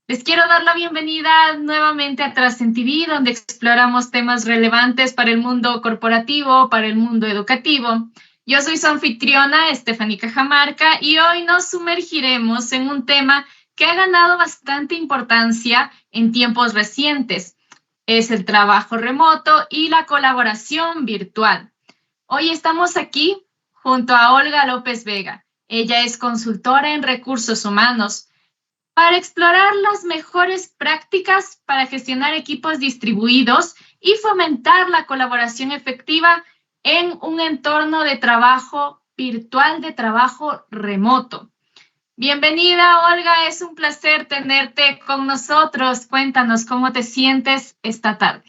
Les quiero dar la bienvenida nuevamente a Trascend TV, donde exploramos temas relevantes para el mundo corporativo, para el mundo educativo. Yo soy su anfitriona, Estefanía Cajamarca, y hoy nos sumergiremos en un tema que ha ganado bastante importancia en tiempos recientes. Es el trabajo remoto y la colaboración virtual. Hoy estamos aquí junto a Olga López Vega. Ella es consultora en recursos humanos para explorar las mejores prácticas para gestionar equipos distribuidos y fomentar la colaboración efectiva en un entorno de trabajo virtual, de trabajo remoto. Bienvenida, Olga, es un placer tenerte con nosotros. Cuéntanos cómo te sientes esta tarde.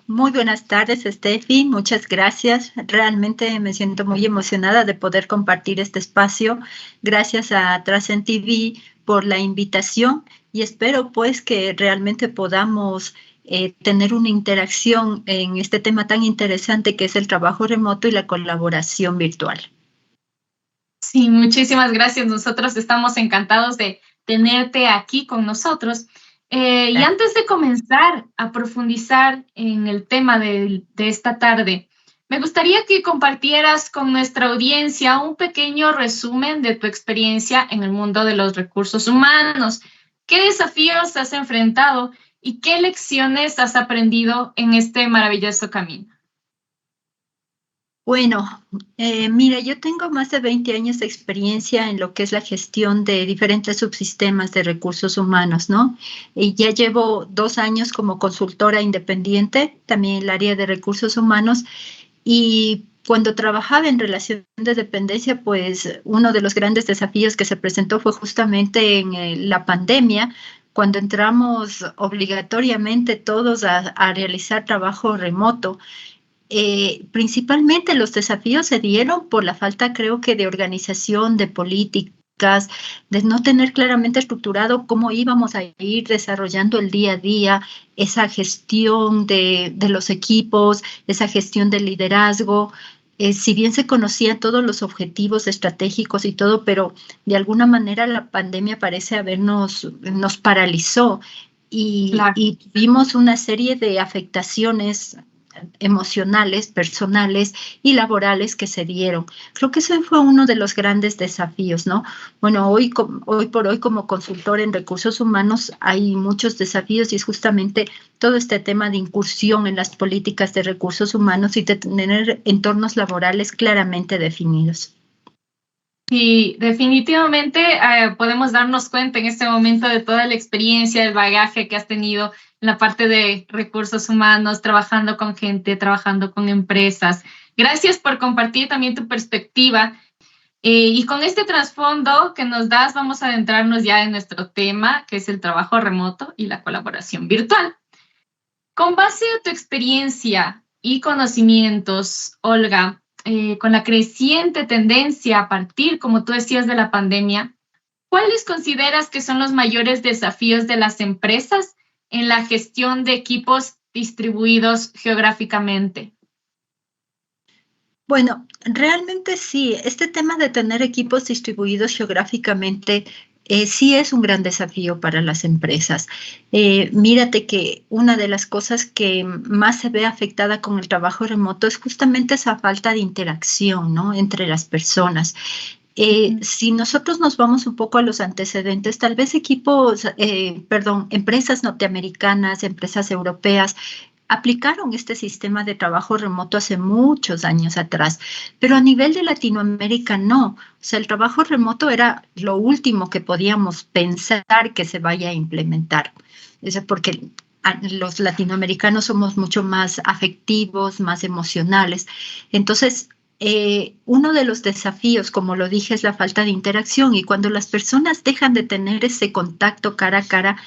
Muy buenas tardes, Steffi. Muchas gracias. Realmente me siento muy emocionada de poder compartir este espacio. Gracias a Trascend TV por la invitación y espero pues que realmente podamos tener una interacción en este tema tan interesante que es el trabajo remoto y la colaboración virtual. Sí, muchísimas gracias. Nosotros estamos encantados de tenerte aquí con nosotros. Y antes de comenzar a profundizar en el tema de esta tarde, me gustaría que compartieras con nuestra audiencia un pequeño resumen de tu experiencia en el mundo de los recursos humanos. ¿Qué desafíos has enfrentado y qué lecciones has aprendido en este maravilloso camino? Bueno, mira, yo tengo más de 20 años de experiencia en lo que es la gestión de diferentes subsistemas de recursos humanos, ¿no? Y ya llevo 2 años como consultora independiente, también en el área de recursos humanos, y cuando trabajaba en relación de dependencia, pues uno de los grandes desafíos que se presentó fue justamente en la pandemia, cuando entramos obligatoriamente todos a realizar trabajo remoto. Principalmente los desafíos se dieron por la falta, creo que, de organización, de políticas, de no tener claramente estructurado cómo íbamos a ir desarrollando el día a día, esa gestión de los equipos, esa gestión del liderazgo. Si bien se conocían todos los objetivos estratégicos y todo, pero de alguna manera la pandemia parece nos paralizó Claro. y tuvimos una serie de afectaciones emocionales, personales y laborales que se dieron. Creo que ese fue uno de los grandes desafíos, ¿no? Bueno, hoy por hoy como consultor en recursos humanos hay muchos desafíos y es justamente todo este tema de incursión en las políticas de recursos humanos y de tener entornos laborales claramente definidos. Sí, definitivamente podemos darnos cuenta en este momento de toda la experiencia, el bagaje que has tenido en la parte de recursos humanos, trabajando con gente, trabajando con empresas. Gracias por compartir también tu perspectiva. Y con este trasfondo que nos das, vamos a adentrarnos ya en nuestro tema, que es el trabajo remoto y la colaboración virtual. Con base a tu experiencia y conocimientos, Olga, con la creciente tendencia a partir, como tú decías, de la pandemia, ¿cuáles consideras que son los mayores desafíos de las empresas en la gestión de equipos distribuidos geográficamente? Bueno, realmente sí, este tema de tener equipos distribuidos geográficamente sí es un gran desafío para las empresas. Mírate que una de las cosas que más se ve afectada con el trabajo remoto es justamente esa falta de interacción, ¿no? Entre las personas. Si nosotros nos vamos un poco a los antecedentes, tal vez empresas norteamericanas, empresas europeas, aplicaron este sistema de trabajo remoto hace muchos años atrás, pero a nivel de Latinoamérica no. O sea, el trabajo remoto era lo último que podíamos pensar que se vaya a implementar. Eso porque los latinoamericanos somos mucho más afectivos, más emocionales. Entonces, uno de los desafíos, como lo dije, es la falta de interacción y cuando las personas dejan de tener ese contacto cara a cara,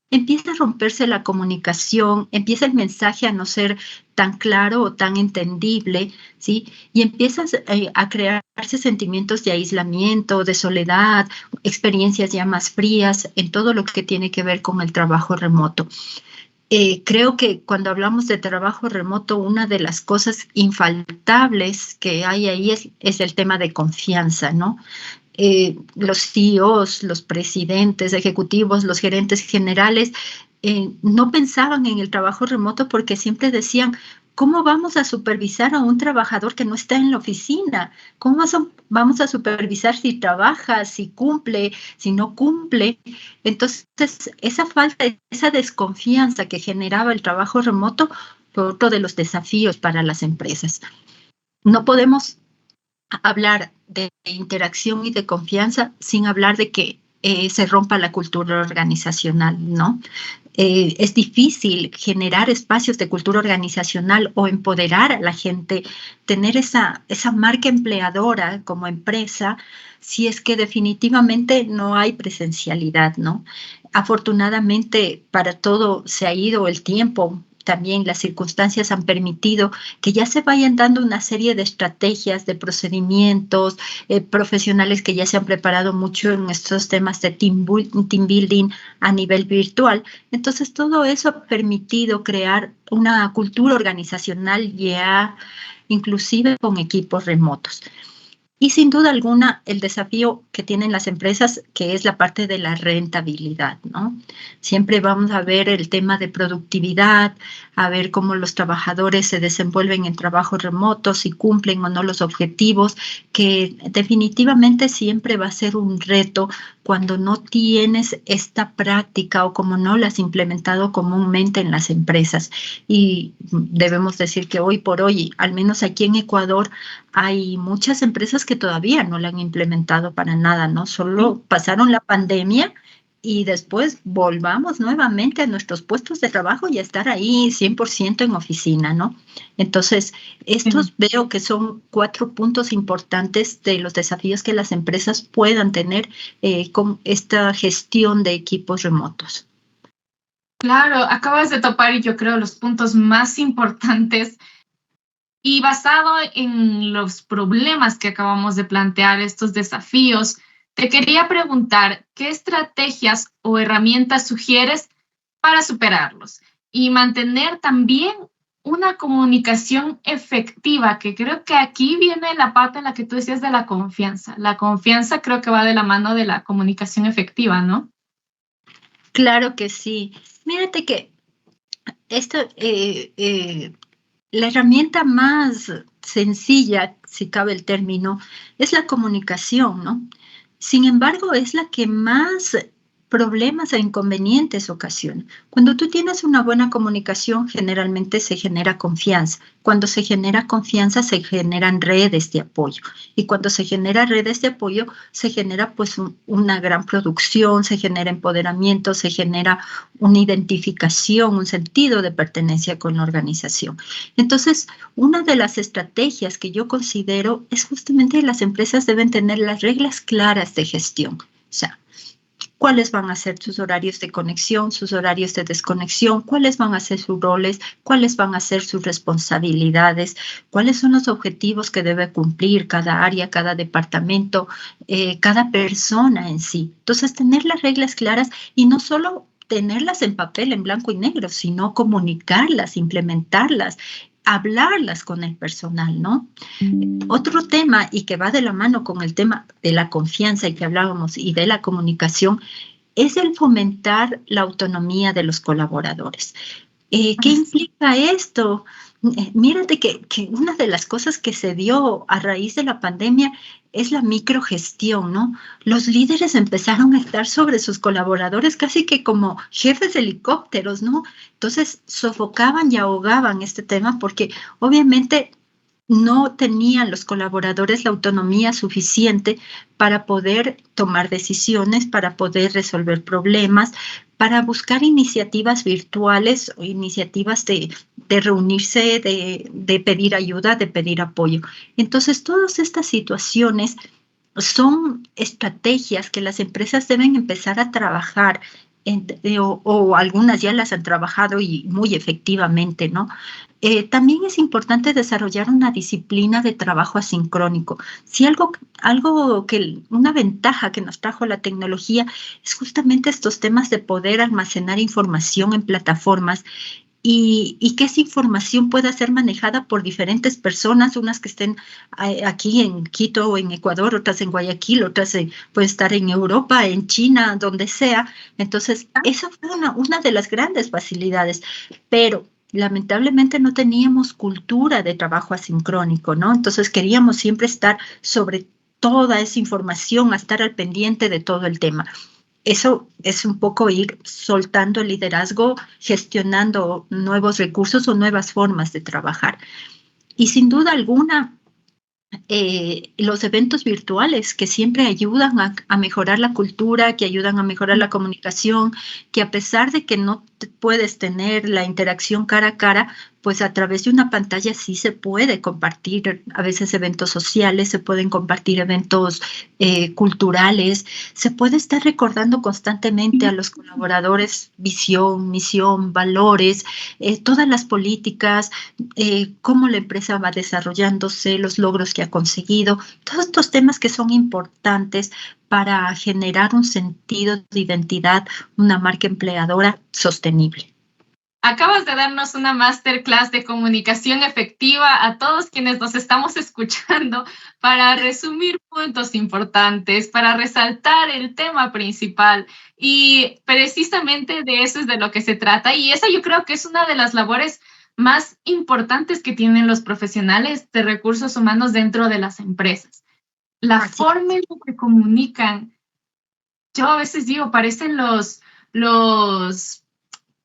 empieza a romperse la comunicación, empieza el mensaje a no ser tan claro o tan entendible, ¿sí? Y empiezan a crearse sentimientos de aislamiento, de soledad, experiencias ya más frías en todo lo que tiene que ver con el trabajo remoto. Creo que cuando hablamos de trabajo remoto, una de las cosas infaltables que hay ahí es el tema de confianza, ¿no? los CEOs, los presidentes ejecutivos, los gerentes generales, no pensaban en el trabajo remoto porque siempre decían, ¿cómo vamos a supervisar a un trabajador que no está en la oficina? ¿Cómo vamos a supervisar si trabaja, si cumple, si no cumple? Entonces, esa falta, esa desconfianza que generaba el trabajo remoto fue otro de los desafíos para las empresas. No podemos hablar de interacción y de confianza sin hablar de que se rompa la cultura organizacional, ¿no? Es difícil generar espacios de cultura organizacional o empoderar a la gente, tener esa marca empleadora como empresa, si es que definitivamente no hay presencialidad, ¿no? Afortunadamente, para todo se ha ido el tiempo. También las circunstancias han permitido que ya se vayan dando una serie de estrategias, de procedimientos, profesionales que ya se han preparado mucho en estos temas de team building a nivel virtual. Entonces, todo eso ha permitido crear una cultura organizacional ya inclusive con equipos remotos. Y sin duda alguna, el desafío que tienen las empresas, que es la parte de la rentabilidad, ¿no? Siempre vamos a ver el tema de productividad, a ver cómo los trabajadores se desenvuelven en trabajos remotos, si cumplen o no los objetivos, que definitivamente siempre va a ser un reto cuando no tienes esta práctica o como no la has implementado comúnmente en las empresas. Y debemos decir que hoy por hoy, al menos aquí en Ecuador, hay muchas empresas que todavía no la han implementado para nada, ¿no? Solo pasaron la pandemia y después volvamos nuevamente a nuestros puestos de trabajo y a estar ahí 100% en oficina, ¿no? Entonces, estos veo que son 4 puntos importantes de los desafíos que las empresas puedan tener con esta gestión de equipos remotos. Claro, acabas de topar, yo creo, los puntos más importantes. Y basado en los problemas que acabamos de plantear, estos desafíos, te quería preguntar, ¿qué estrategias o herramientas sugieres para superarlos y mantener también una comunicación efectiva? Que creo que aquí viene la parte en la que tú decías de la confianza. La confianza creo que va de la mano de la comunicación efectiva, ¿no? Claro que sí. Mírate que esto, la herramienta más sencilla, si cabe el término, es la comunicación, ¿no? Sin embargo, es la que más problemas e inconvenientes ocasiona. Cuando tú tienes una buena comunicación, generalmente se genera confianza. Cuando se genera confianza, se generan redes de apoyo. Y cuando se genera redes de apoyo, se genera pues una gran producción, se genera empoderamiento, se genera una identificación, un sentido de pertenencia con la organización. Entonces, una de las estrategias que yo considero es justamente las empresas deben tener las reglas claras de gestión. O sea, cuáles van a ser sus horarios de conexión, sus horarios de desconexión, cuáles van a ser sus roles, cuáles van a ser sus responsabilidades, cuáles son los objetivos que debe cumplir cada área, cada departamento, cada persona en sí. Entonces, tener las reglas claras y no solo tenerlas en papel, en blanco y negro, sino comunicarlas, implementarlas, hablarlas con el personal, ¿no? Otro tema, y que va de la mano con el tema de la confianza y que hablábamos y de la comunicación, es el fomentar la autonomía de los colaboradores. ¿Qué implica esto? Mírate que una de las cosas que se dio a raíz de la pandemia es la microgestión, ¿no? Los líderes empezaron a estar sobre sus colaboradores casi que como jefes de helicópteros, ¿no? Entonces sofocaban y ahogaban este tema porque obviamente no tenían los colaboradores la autonomía suficiente para poder tomar decisiones, para poder resolver problemas, para buscar iniciativas virtuales o iniciativas de reunirse, de pedir ayuda, de pedir apoyo. Entonces, todas estas situaciones son estrategias que las empresas deben empezar a trabajar o algunas ya las han trabajado y muy efectivamente, ¿no? También es importante desarrollar una disciplina de trabajo asincrónico. Si algo que una ventaja que nos trajo la tecnología es justamente estos temas de poder almacenar información en plataformas y que esa información pueda ser manejada por diferentes personas, unas que estén aquí en Quito o en Ecuador, otras en Guayaquil, otras puede estar en Europa, en China, donde sea. Entonces, eso fue una de las grandes facilidades, pero lamentablemente no teníamos cultura de trabajo asincrónico, ¿no? Entonces queríamos siempre estar sobre toda esa información, a estar al pendiente de todo el tema. Eso es un poco ir soltando el liderazgo, gestionando nuevos recursos o nuevas formas de trabajar. Y sin duda alguna, los eventos virtuales que siempre ayudan a mejorar la cultura, que ayudan a mejorar la comunicación, que a pesar de que no puedes tener la interacción cara a cara, pues a través de una pantalla sí se puede compartir a veces eventos sociales, se pueden compartir eventos culturales, se puede estar recordando constantemente a los colaboradores visión, misión, valores, todas las políticas, cómo la empresa va desarrollándose, los logros que ha conseguido, todos estos temas que son importantes para generar un sentido de identidad, una marca empleadora sostenible. Acabas de darnos una masterclass de comunicación efectiva a todos quienes nos estamos escuchando para resumir puntos importantes, para resaltar el tema principal. Y precisamente de eso es de lo que se trata. Y esa yo creo que es una de las labores más importantes que tienen los profesionales de recursos humanos dentro de las empresas. La forma en que comunican. Yo a veces digo, parecen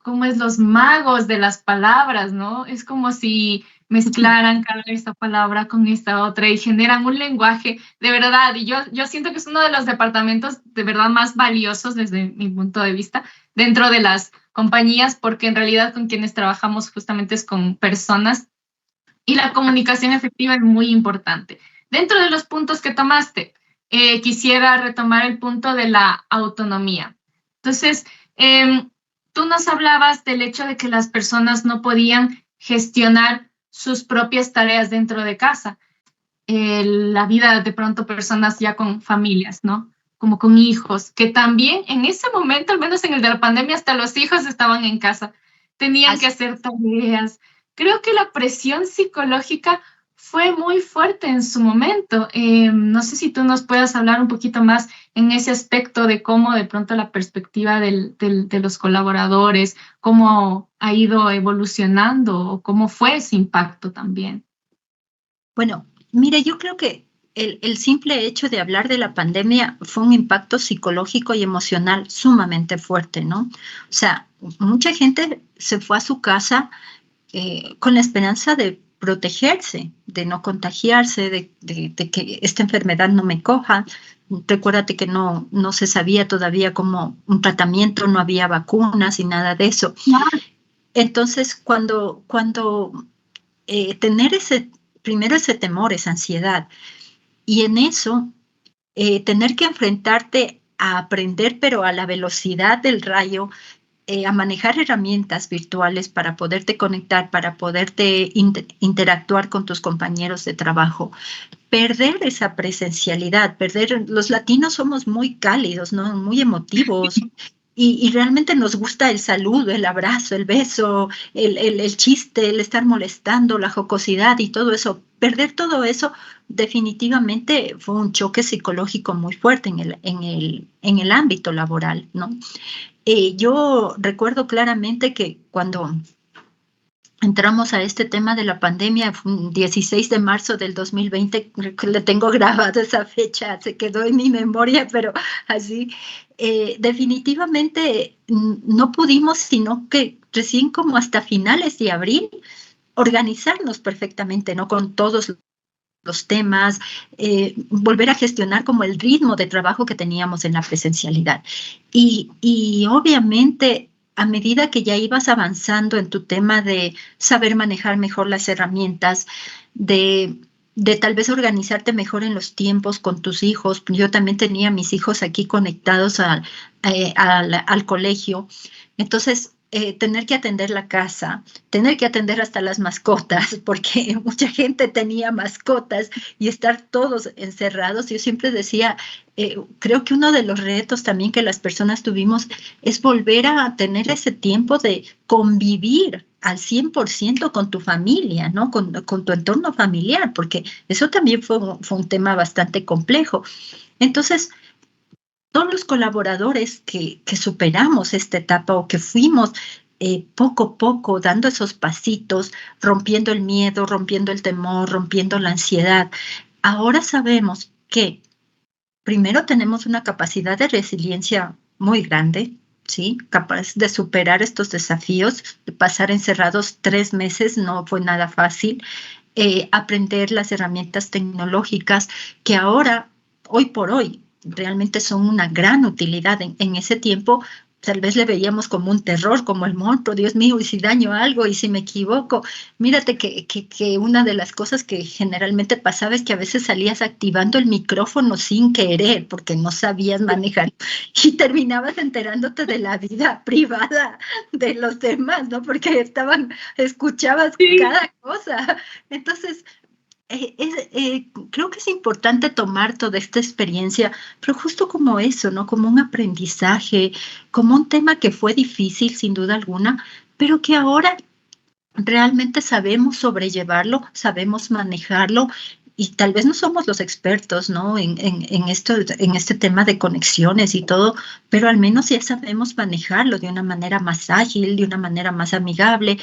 ¿cómo es? Los magos de las palabras, ¿no? Es como si mezclaran cada esta palabra con esta otra y generan un lenguaje de verdad. Y yo siento que es uno de los departamentos de verdad más valiosos desde mi punto de vista dentro de las compañías, porque en realidad con quienes trabajamos justamente es con personas y la comunicación efectiva es muy importante. Dentro de los puntos que tomaste, quisiera retomar el punto de la autonomía. Entonces, tú nos hablabas del hecho de que las personas no podían gestionar sus propias tareas dentro de casa. La vida de pronto personas ya con familias, ¿no? Como con hijos, que también en ese momento, al menos en el de la pandemia, hasta los hijos estaban en casa, tenían que hacer tareas. Creo que la presión psicológica fue muy fuerte en su momento. No sé si tú nos puedas hablar un poquito más en ese aspecto de cómo de pronto la perspectiva de los colaboradores, cómo ha ido evolucionando o cómo fue ese impacto también. Bueno, mire, yo creo que el simple hecho de hablar de la pandemia fue un impacto psicológico y emocional sumamente fuerte, ¿no? O sea, mucha gente se fue a su casa con la esperanza de protegerse, de no contagiarse, de que esta enfermedad no me coja. Recuérdate que no se sabía todavía cómo un tratamiento, no había vacunas y nada de eso. Entonces, cuando tener primero ese temor, esa ansiedad, y en eso tener que enfrentarte a aprender, pero a la velocidad del rayo, a manejar herramientas virtuales para poderte conectar, para poderte interactuar con tus compañeros de trabajo, perder esa presencialidad, los latinos somos muy cálidos, ¿no? Muy emotivos. Y realmente nos gusta el saludo, el abrazo, el beso, el chiste, el estar molestando, la jocosidad y todo eso. Perder todo eso definitivamente fue un choque psicológico muy fuerte en el ámbito laboral, ¿no? Yo recuerdo claramente que cuando entramos a este tema de la pandemia, fue un 16 de marzo del 2020, le tengo grabado esa fecha, se quedó en mi memoria, pero así, definitivamente no pudimos, sino que recién como hasta finales de abril, organizarnos perfectamente, ¿no? Con todos los temas, volver a gestionar como el ritmo de trabajo que teníamos en la presencialidad. Y obviamente, a medida que ya ibas avanzando en tu tema de saber manejar mejor las herramientas, de tal vez organizarte mejor en los tiempos con tus hijos. Yo también tenía mis hijos aquí conectados al colegio. Entonces, tener que atender la casa, tener que atender hasta las mascotas, porque mucha gente tenía mascotas y estar todos encerrados. Yo siempre decía, creo que uno de los retos también que las personas tuvimos es volver a tener ese tiempo de convivir al 100% con tu familia, ¿no? Con tu entorno familiar, porque eso también fue un tema bastante complejo. Entonces, todos los colaboradores que superamos esta etapa o que fuimos poco a poco dando esos pasitos, rompiendo el miedo, rompiendo el temor, rompiendo la ansiedad, ahora sabemos que primero tenemos una capacidad de resiliencia muy grande, ¿sí? Capaz de superar estos desafíos, de pasar encerrados 3 meses no fue nada fácil, aprender las herramientas tecnológicas que ahora, hoy por hoy, realmente son una gran utilidad. En ese tiempo tal vez le veíamos como un terror, como el monstruo, Dios mío, y si daño algo, y si me equivoco. Mírate que una de las cosas que generalmente pasaba es que a veces salías activando el micrófono sin querer, porque no sabías manejar, y terminabas enterándote de la vida privada de los demás, ¿no? Porque escuchabas Sí. cada cosa. Entonces, creo que es importante tomar toda esta experiencia, pero justo como eso, ¿no? Como un aprendizaje, como un tema que fue difícil, sin duda alguna, pero que ahora realmente sabemos sobrellevarlo, sabemos manejarlo y tal vez no somos los expertos, ¿no? En este tema de conexiones y todo, pero al menos ya sabemos manejarlo de una manera más ágil, de una manera más amigable.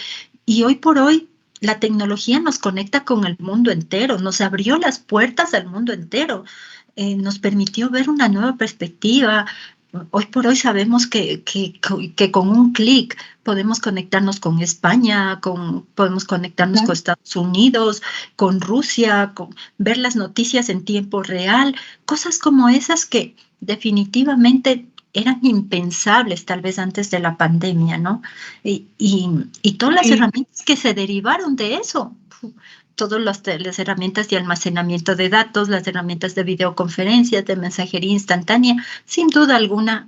Y hoy por hoy la tecnología nos conecta con el mundo entero, nos abrió las puertas al mundo entero, nos permitió ver una nueva perspectiva. Hoy por hoy sabemos que con un clic podemos conectarnos con España, podemos conectarnos con Estados Unidos, con Rusia, ver las noticias en tiempo real, cosas como esas que definitivamente eran impensables tal vez antes de la pandemia, ¿no? Y todas las Sí. herramientas que se derivaron de eso. Todas las herramientas de almacenamiento de datos, las herramientas de videoconferencias, de mensajería instantánea, sin duda alguna,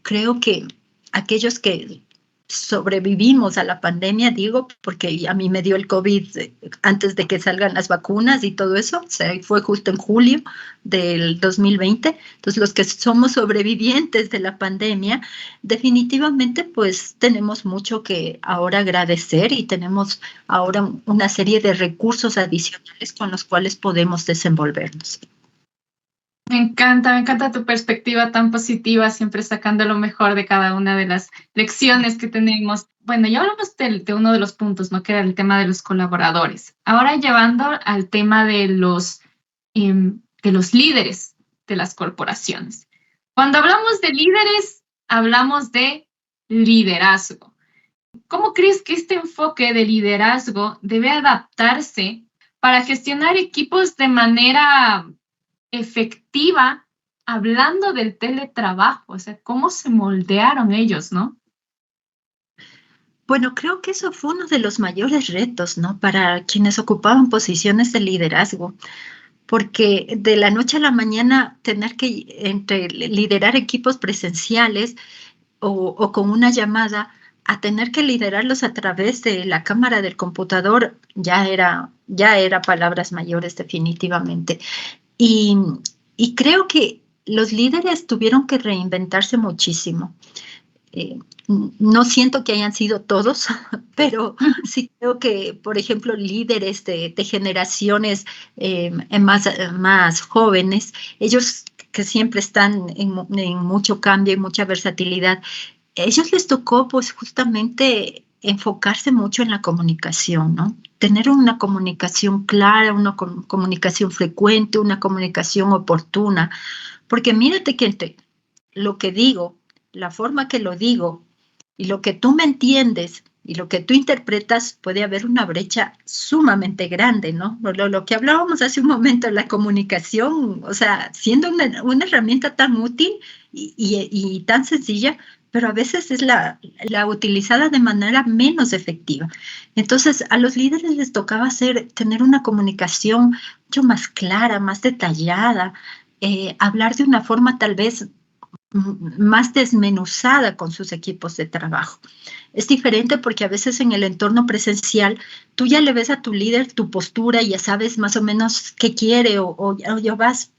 creo que aquellos que sobrevivimos a la pandemia, digo, porque a mí me dio el COVID antes de que salgan las vacunas y todo eso, o sea, fue justo en julio del 2020. Entonces, los que somos sobrevivientes de la pandemia, definitivamente pues tenemos mucho que ahora agradecer y tenemos ahora una serie de recursos adicionales con los cuales podemos desenvolvernos. Me encanta tu perspectiva tan positiva, siempre sacando lo mejor de cada una de las lecciones que tenemos. Bueno, ya hablamos de uno de los puntos, ¿no? Que era el tema de los colaboradores. Ahora llevando al tema de los líderes de las corporaciones. Cuando hablamos de líderes, hablamos de liderazgo. ¿Cómo crees que este enfoque de liderazgo debe adaptarse para gestionar equipos de manera efectiva, hablando del teletrabajo? O sea, ¿cómo se moldearon ellos, no? Bueno, creo que eso fue uno de los mayores retos, ¿no? Para quienes ocupaban posiciones de liderazgo, porque de la noche a la mañana tener que liderar equipos presenciales o con una llamada a tener que liderarlos a través de la cámara del computador ya era palabras mayores definitivamente. Y, y creo que los líderes tuvieron que reinventarse muchísimo. Eh, no siento que hayan sido todos, pero sí creo que, por ejemplo, líderes de generaciones más jóvenes, ellos que siempre están en mucho cambio y mucha versatilidad, ellos les tocó pues justamente enfocarse mucho en la comunicación, ¿no? Tener una comunicación clara, una comunicación frecuente, una comunicación oportuna, porque mírate que entre lo que digo, la forma que lo digo y lo que tú me entiendes y lo que tú interpretas, puede haber una brecha sumamente grande, ¿no? Lo que hablábamos hace un momento, la comunicación, o sea, siendo una herramienta tan útil y tan sencilla, pero a veces es la utilizada de manera menos efectiva. Entonces, a los líderes les tocaba tener una comunicación mucho más clara, más detallada, hablar de una forma tal vez más desmenuzada con sus equipos de trabajo. Es diferente porque a veces en el entorno presencial tú ya le ves a tu líder tu postura y ya sabes más o menos qué quiere o ya vas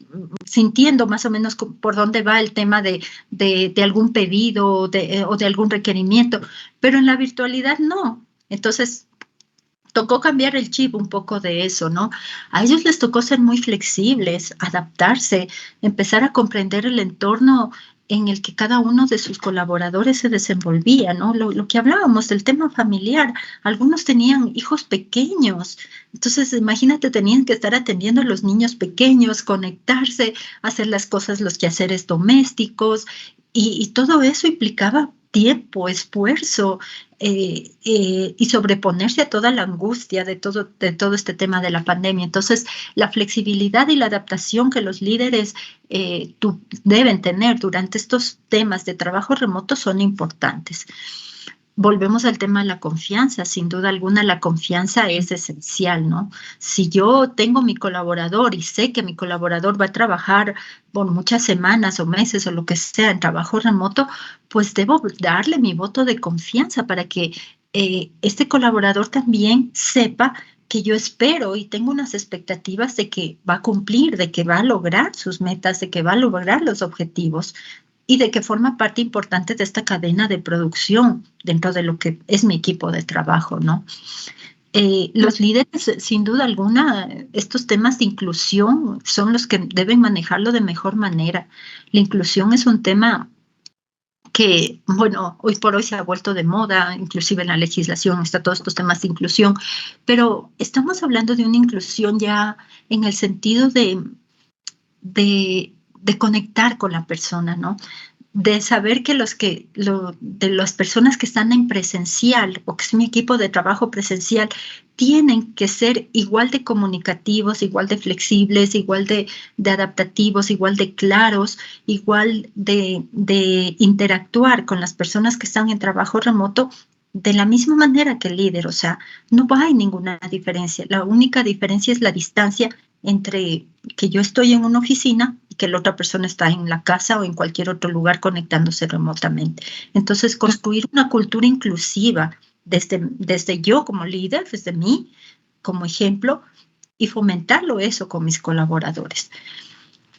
sintiendo más o menos por dónde va el tema de algún pedido o de algún requerimiento, pero en la virtualidad no. Entonces, tocó cambiar el chip un poco de eso, ¿no? A ellos les tocó ser muy flexibles, adaptarse, empezar a comprender el entorno en el que cada uno de sus colaboradores se desenvolvía, ¿no? Lo que hablábamos del tema familiar, algunos tenían hijos pequeños, entonces imagínate, tenían que estar atendiendo a los niños pequeños, conectarse, hacer las cosas, los quehaceres domésticos, y todo eso implicaba tiempo, esfuerzo, y sobreponerse a toda la angustia de todo este tema de la pandemia. Entonces, la flexibilidad y la adaptación que los líderes deben tener durante estos temas de trabajo remoto son importantes. Volvemos al tema de la confianza. Sin duda alguna, la confianza es esencial, ¿no? Si yo tengo mi colaborador y sé que mi colaborador va a trabajar por muchas semanas o meses o lo que sea en trabajo remoto, pues debo darle mi voto de confianza para que este colaborador también sepa que yo espero y tengo unas expectativas de que va a cumplir, de que va a lograr sus metas, de que va a lograr los objetivos y de que forma parte importante de esta cadena de producción dentro de lo que es mi equipo de trabajo, ¿no? Los líderes, sin duda alguna, estos temas de inclusión son los que deben manejarlo de mejor manera. La inclusión es un tema que, bueno, hoy por hoy se ha vuelto de moda, inclusive en la legislación está todos estos temas de inclusión, pero estamos hablando de una inclusión ya en el sentido de conectar con la persona, ¿no? De saber que de las personas que están en presencial o que es mi equipo de trabajo presencial tienen que ser igual de comunicativos, igual de flexibles, igual de adaptativos, igual de claros, igual de interactuar con las personas que están en trabajo remoto de la misma manera que el líder. O sea, no hay ninguna diferencia. La única diferencia es la distancia entre que yo estoy en una oficina y que la otra persona está en la casa o en cualquier otro lugar conectándose remotamente. Entonces, construir una cultura inclusiva desde yo como líder, desde mí como ejemplo, y fomentarlo eso con mis colaboradores.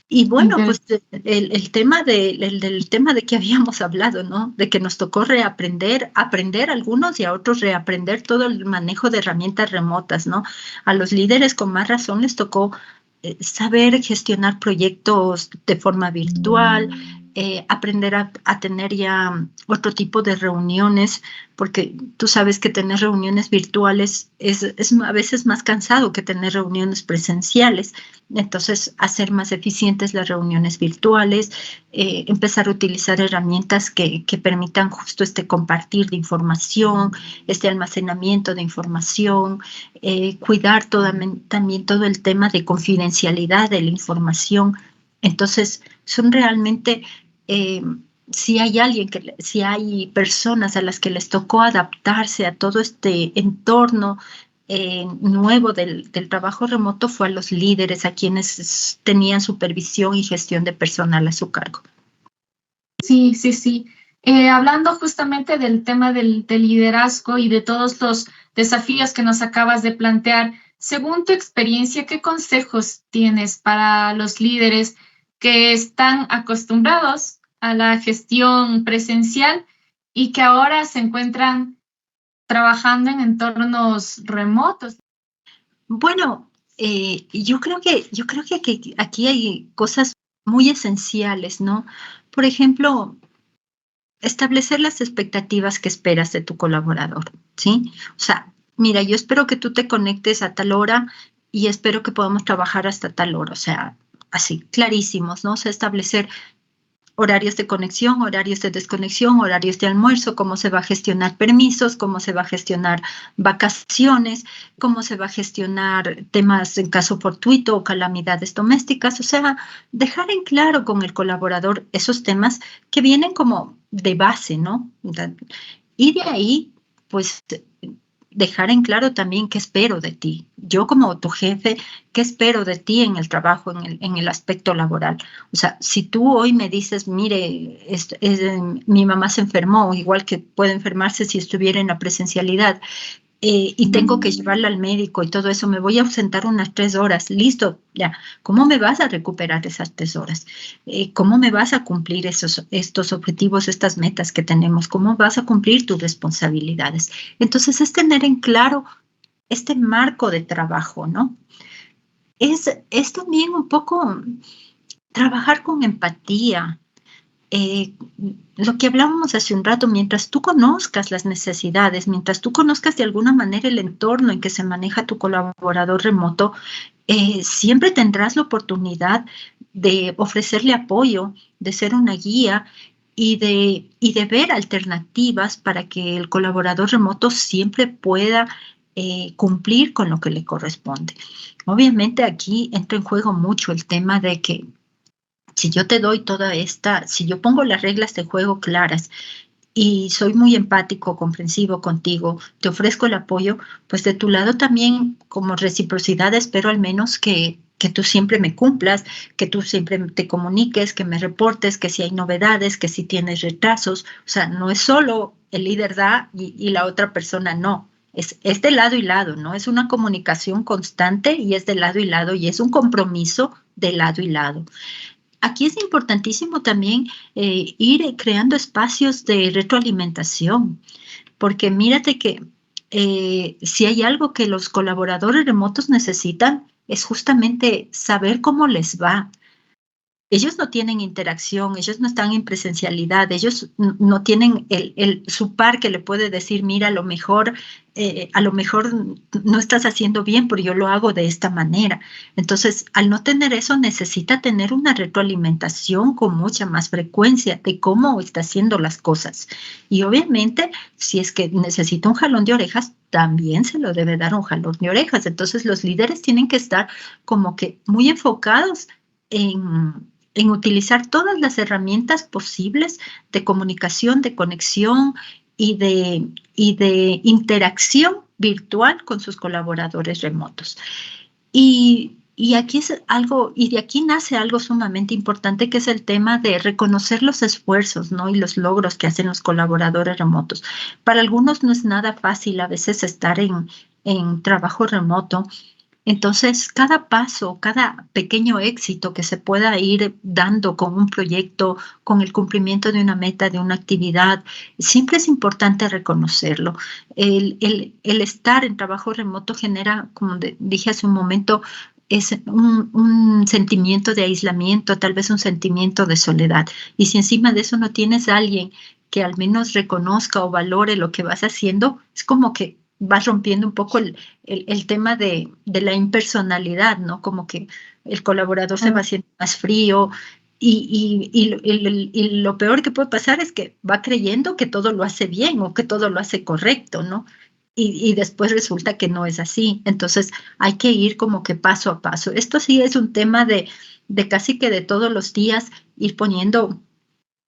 Y bueno, pues el tema del tema de que habíamos hablado, ¿no? De que nos tocó aprender algunos y a otros reaprender todo el manejo de herramientas remotas, ¿no? A los líderes con más razón les tocó saber gestionar proyectos de forma virtual, aprender a tener ya otro tipo de reuniones, porque tú sabes que tener reuniones virtuales es a veces más cansado que tener reuniones presenciales. Entonces, hacer más eficientes las reuniones virtuales, empezar a utilizar herramientas que permitan justo este compartir de información, este almacenamiento de información, cuidar también todo el tema de confidencialidad de la información. Entonces, son realmente, si hay personas a las que les tocó adaptarse a todo este entorno nuevo del trabajo remoto, fue a los líderes, a quienes tenían supervisión y gestión de personal a su cargo. Sí, sí, sí. Hablando justamente del tema del liderazgo y de todos los desafíos que nos acabas de plantear, según tu experiencia, ¿qué consejos tienes para los líderes que están acostumbrados a la gestión presencial y que ahora se encuentran trabajando en entornos remotos? Bueno, yo creo que aquí hay cosas muy esenciales, ¿no? Por ejemplo, establecer las expectativas que esperas de tu colaborador, ¿sí? O sea, mira, yo espero que tú te conectes a tal hora y espero que podamos trabajar hasta tal hora, o sea, así, clarísimos, ¿no? O sea, establecer horarios de conexión, horarios de desconexión, horarios de almuerzo, cómo se va a gestionar permisos, cómo se va a gestionar vacaciones, cómo se va a gestionar temas en caso fortuito o calamidades domésticas. O sea, dejar en claro con el colaborador esos temas que vienen como de base, ¿no? Y de ahí, pues, dejar en claro también qué espero de ti. Yo como tu jefe, qué espero de ti en el trabajo, en el aspecto laboral. O sea, si tú hoy me dices, mire, mi mamá se enfermó, igual que puede enfermarse si estuviera en la presencialidad, y tengo que llevarla al médico y todo eso, me voy a ausentar unas 3 horas, listo, ya, ¿cómo me vas a recuperar esas 3 horas? ¿Cómo me vas a cumplir estos objetivos, estas metas que tenemos? ¿Cómo vas a cumplir tus responsabilidades? Entonces, es tener en claro este marco de trabajo, ¿no? Es también un poco trabajar con empatía. Lo que hablábamos hace un rato, mientras tú conozcas las necesidades, mientras tú conozcas de alguna manera el entorno en que se maneja tu colaborador remoto, siempre tendrás la oportunidad de ofrecerle apoyo, de ser una guía y de ver alternativas para que el colaborador remoto siempre pueda cumplir con lo que le corresponde. Obviamente aquí entra en juego mucho el tema de que si yo te doy si yo pongo las reglas de juego claras y soy muy empático, comprensivo contigo, te ofrezco el apoyo, pues de tu lado también como reciprocidad espero al menos que tú siempre me cumplas, que tú siempre te comuniques, que me reportes, que si hay novedades, que si tienes retrasos. O sea, no es solo el líder da y la otra persona no. Es de lado y lado, ¿no? Es una comunicación constante y es de lado y lado y es un compromiso de lado y lado. Aquí es importantísimo también ir creando espacios de retroalimentación, porque mírate que si hay algo que los colaboradores remotos necesitan, es justamente saber cómo les va. Ellos no tienen interacción, ellos no están en presencialidad, ellos no tienen su par que le puede decir, mira, a lo mejor no estás haciendo bien, pero yo lo hago de esta manera. Entonces, al no tener eso, necesita tener una retroalimentación con mucha más frecuencia de cómo está haciendo las cosas. Y obviamente, si es que necesita un jalón de orejas, también se lo debe dar un jalón de orejas. Entonces, los líderes tienen que estar como que muy enfocados en utilizar todas las herramientas posibles de comunicación, de conexión y de interacción virtual con sus colaboradores remotos. Y aquí es algo, y de aquí nace algo sumamente importante, que es el tema de reconocer los esfuerzos, ¿no? Y los logros que hacen los colaboradores remotos. Para algunos no es nada fácil a veces estar en trabajo remoto. Entonces, cada paso, cada pequeño éxito que se pueda ir dando con un proyecto, con el cumplimiento de una meta, de una actividad, siempre es importante reconocerlo. El estar en trabajo remoto genera, como dije hace un momento, es un sentimiento de aislamiento, tal vez un sentimiento de soledad. Y si encima de eso no tienes a alguien que al menos reconozca o valore lo que vas haciendo, es como que vas rompiendo un poco el tema de la impersonalidad, ¿no? Como que el colaborador se va haciendo más frío y lo peor que puede pasar es que va creyendo que todo lo hace bien o que todo lo hace correcto, ¿no? Y después resulta que no es así. Entonces hay que ir como que paso a paso. Esto sí es un tema de casi que de todos los días ir poniendo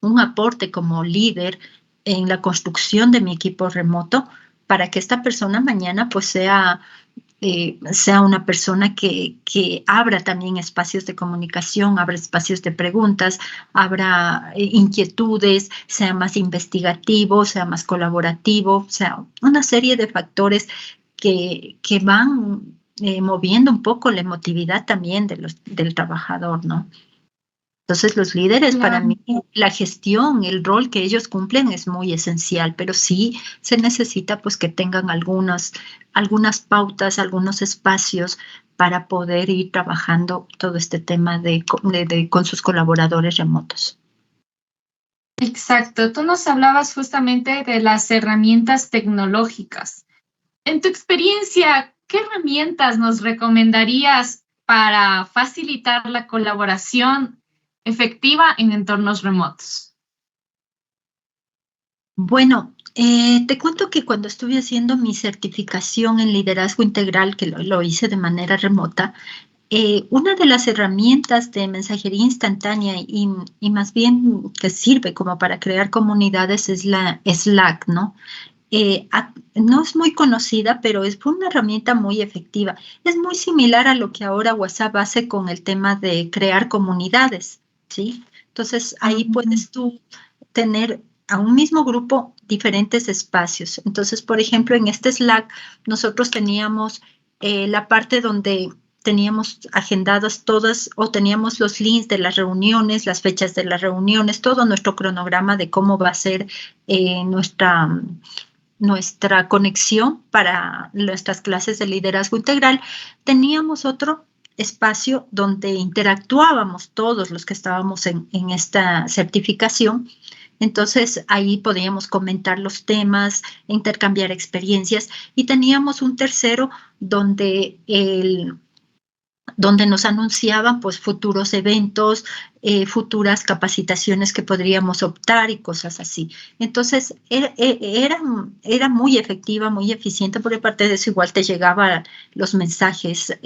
un aporte como líder en la construcción de mi equipo remoto para que esta persona mañana pues sea una persona que abra también espacios de comunicación, abra espacios de preguntas, abra inquietudes, sea más investigativo, sea más colaborativo, o sea, una serie de factores que van moviendo un poco la emotividad también del trabajador, ¿no? Entonces, los líderes, para Claro. mí, la gestión, el rol que ellos cumplen es muy esencial, pero sí se necesita pues que tengan algunas pautas, algunos espacios para poder ir trabajando todo este tema con sus colaboradores remotos. Exacto. Tú nos hablabas justamente de las herramientas tecnológicas. En tu experiencia, ¿qué herramientas nos recomendarías para facilitar la colaboración efectiva en entornos remotos? Bueno, te cuento que cuando estuve haciendo mi certificación en liderazgo integral, que lo hice de manera remota, una de las herramientas de mensajería instantánea y más bien que sirve como para crear comunidades es la Slack, ¿no? No es muy conocida, pero es una herramienta muy efectiva. Es muy similar a lo que ahora WhatsApp hace con el tema de crear comunidades, ¿sí? Entonces, ahí puedes tú tener a un mismo grupo diferentes espacios. Entonces, por ejemplo, en este Slack nosotros teníamos la parte donde teníamos agendadas todas o teníamos los links de las reuniones, las fechas de las reuniones, todo nuestro cronograma de cómo va a ser nuestra conexión para nuestras clases de liderazgo integral. Teníamos otro espacio donde interactuábamos todos los que estábamos en esta certificación. Entonces, ahí podíamos comentar los temas, intercambiar experiencias, y teníamos un tercero donde nos anunciaban pues futuros eventos, futuras capacitaciones que podríamos optar y cosas así. Entonces, era muy efectiva, muy eficiente, porque aparte de eso igual te llegaban los mensajes,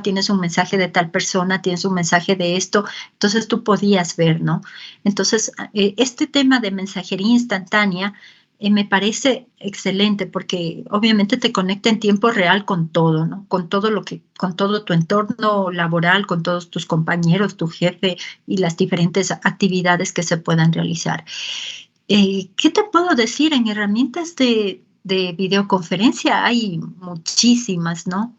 tienes un mensaje de tal persona, tienes un mensaje de esto, entonces tú podías ver, ¿no? Entonces, este tema de mensajería instantánea me parece excelente porque obviamente te conecta en tiempo real con todo, ¿no? Con todo tu entorno laboral, con todos tus compañeros, tu jefe y las diferentes actividades que se puedan realizar. ¿Qué te puedo decir? En herramientas de videoconferencia hay muchísimas, ¿no?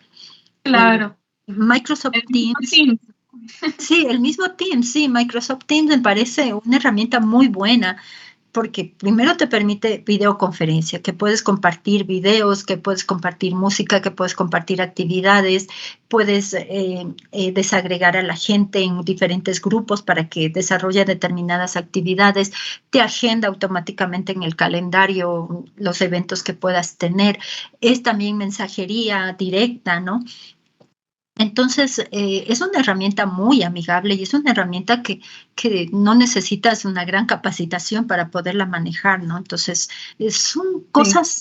Claro. Microsoft El mismo Teams. Teams. Sí, el mismo Teams, sí, Microsoft Teams me parece una herramienta muy buena, porque primero te permite videoconferencia, que puedes compartir videos, que puedes compartir música, que puedes compartir actividades, puedes desagregar a la gente en diferentes grupos para que desarrolle determinadas actividades, te agenda automáticamente en el calendario los eventos que puedas tener. Es también mensajería directa, ¿no? Entonces, es una herramienta muy amigable y es una herramienta que no necesitas una gran capacitación para poderla manejar, ¿no? Entonces, Sí.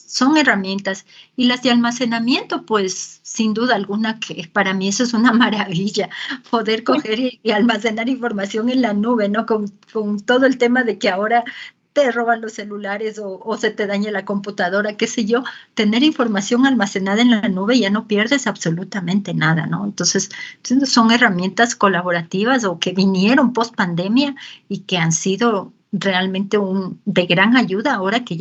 son herramientas. Y las de almacenamiento, pues, sin duda alguna, que para mí eso es una maravilla, poder coger y almacenar información en la nube, ¿no? Con todo el tema de que ahora te roban los celulares o se te daña la computadora, qué sé yo, tener información almacenada en la nube ya no pierdes absolutamente nada, ¿no? Entonces, son herramientas colaborativas o que vinieron post pandemia y que han sido realmente de gran ayuda ahora que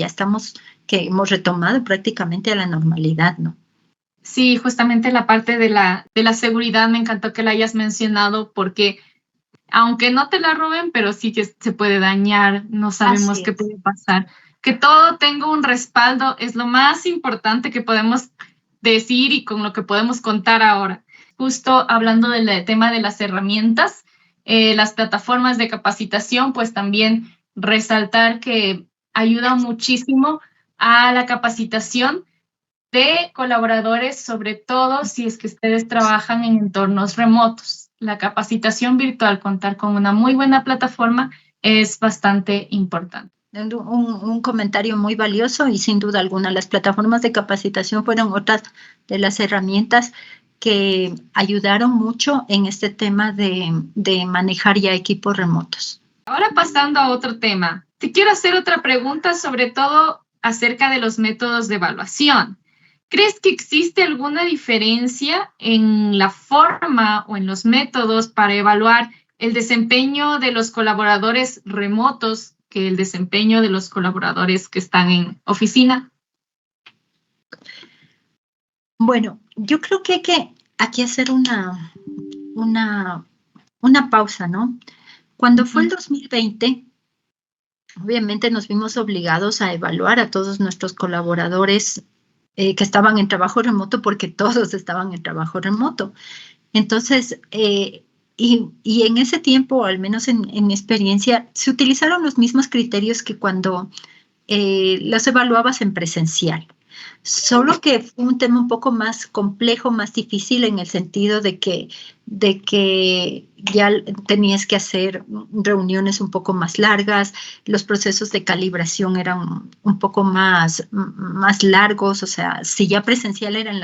hemos retomado prácticamente a la normalidad, ¿no? Sí, justamente la parte de la seguridad me encantó que la hayas mencionado porque aunque no te la roben, pero sí que se puede dañar, no sabemos Así qué es. puede pasar. Que todo tenga un respaldo es lo más importante que podemos decir y con lo que podemos contar ahora. Justo hablando del tema de las herramientas, las plataformas de capacitación, pues también resaltar que ayuda muchísimo a la capacitación de colaboradores, sobre todo si es que ustedes trabajan en entornos remotos. La capacitación virtual, contar con una muy buena plataforma es bastante importante. Un comentario muy valioso y sin duda alguna las plataformas de capacitación fueron otras de las herramientas que ayudaron mucho en este tema de manejar ya equipos remotos. Ahora pasando a otro tema, te quiero hacer otra pregunta, sobre todo acerca de los métodos de evaluación. ¿Crees que existe alguna diferencia en la forma o en los métodos para evaluar el desempeño de los colaboradores remotos que el desempeño de los colaboradores que están en oficina? Bueno, yo creo que hay que aquí hacer una pausa, ¿no? Cuando fue el 2020, obviamente nos vimos obligados a evaluar a todos nuestros colaboradores que estaban en trabajo remoto porque todos estaban en trabajo remoto. Entonces, y en ese tiempo, al menos en mi experiencia, se utilizaron los mismos criterios que cuando los evaluabas en presencial. Solo que fue un tema un poco más complejo, más difícil en el sentido de que ya tenías que hacer reuniones un poco más largas, los procesos de calibración eran un poco más largos, o sea, si ya presencial eran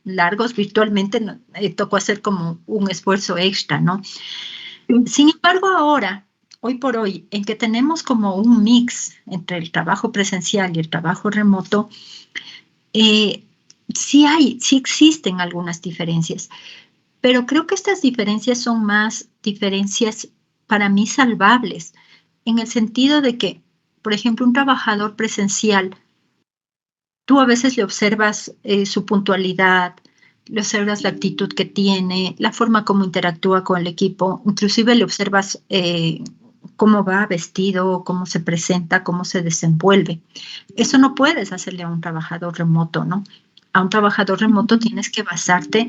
largos virtualmente tocó hacer como un esfuerzo extra, ¿no? Sin embargo, ahora, hoy por hoy, en que tenemos como un mix entre el trabajo presencial y el trabajo remoto, eh, sí existen algunas diferencias, pero creo que estas diferencias son más diferencias para mí salvables, en el sentido de que Por ejemplo, un trabajador presencial, tú a veces le observas su puntualidad, le observas la actitud que tiene, la forma como interactúa con el equipo, inclusive le observas cómo va vestido, cómo se presenta, cómo se desenvuelve. Eso no puedes hacerle a un trabajador remoto, ¿no? A un trabajador remoto tienes que basarte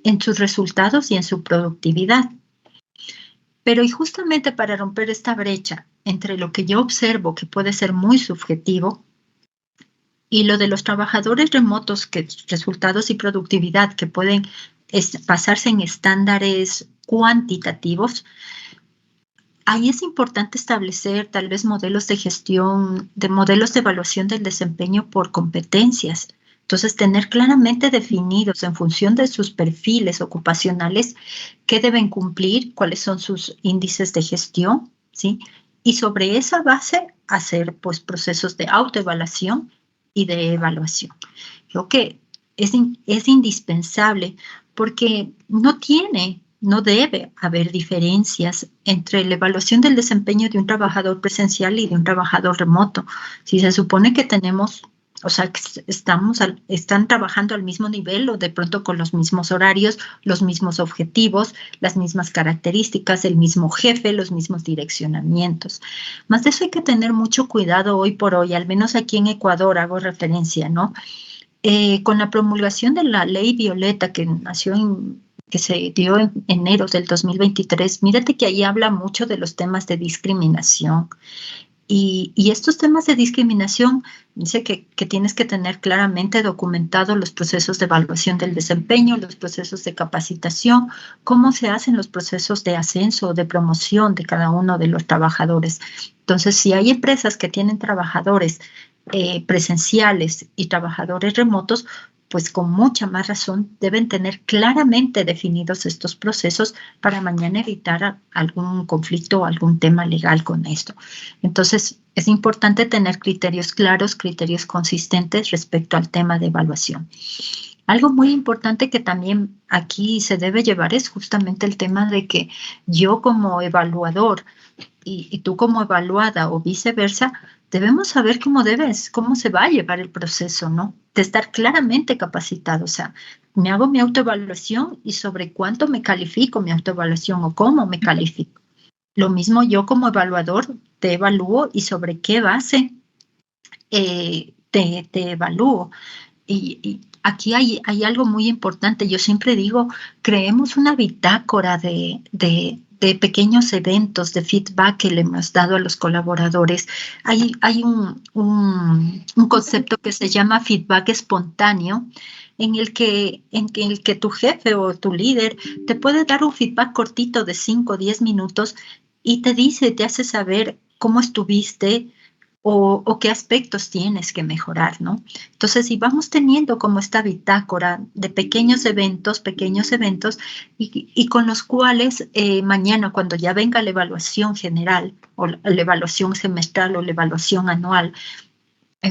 en sus resultados y en su productividad. Pero y justamente para romper esta brecha entre lo que yo observo, que puede ser muy subjetivo, y lo de los trabajadores remotos, que resultados y productividad que pueden basarse en estándares cuantitativos, ahí es importante establecer tal vez modelos de gestión, de modelos de evaluación del desempeño por competencias. Entonces, tener claramente definidos en función de sus perfiles ocupacionales qué deben cumplir, cuáles son sus índices de gestión, ¿sí? Y sobre esa base hacer pues procesos de autoevaluación y de evaluación. Creo que es indispensable porque no debe haber diferencias entre la evaluación del desempeño de un trabajador presencial y de un trabajador remoto. Si se supone que tenemos, o sea, que están trabajando al mismo nivel o de pronto con los mismos horarios, los mismos objetivos, las mismas características, el mismo jefe, los mismos direccionamientos. Más de eso hay que tener mucho cuidado hoy por hoy, al menos aquí en Ecuador hago referencia, ¿no? Con la promulgación de la ley Violeta que se dio en enero del 2023, mírate que ahí habla mucho de los temas de discriminación. Y estos temas de discriminación dice que tienes que tener claramente documentados los procesos de evaluación del desempeño, los procesos de capacitación, cómo se hacen los procesos de ascenso o de promoción de cada uno de los trabajadores. Entonces, si hay empresas que tienen trabajadores presenciales y trabajadores remotos, pues con mucha más razón deben tener claramente definidos estos procesos para mañana evitar algún conflicto o algún tema legal con esto. Entonces, es importante tener criterios claros, criterios consistentes respecto al tema de evaluación. Algo muy importante que también aquí se debe llevar es justamente el tema de que yo como evaluador y tú como evaluada o viceversa, debemos saber cómo se va a llevar el proceso, ¿no? De estar claramente capacitado, o sea, me hago mi autoevaluación y sobre cuánto me califico mi autoevaluación o cómo me califico. Lo mismo yo como evaluador te evalúo y sobre qué base te evalúo. Y aquí hay algo muy importante. Yo siempre digo, creemos una bitácora de pequeños eventos de feedback que le hemos dado a los colaboradores. Hay un concepto que se llama feedback espontáneo, en el que tu jefe o tu líder te puede dar un feedback cortito de 5 o 10 minutos y te hace saber cómo estuviste, o qué aspectos tienes que mejorar, ¿no? Entonces, si vamos teniendo como esta bitácora de pequeños eventos, y con los cuales mañana, cuando ya venga la evaluación general, o la evaluación semestral o la evaluación anual,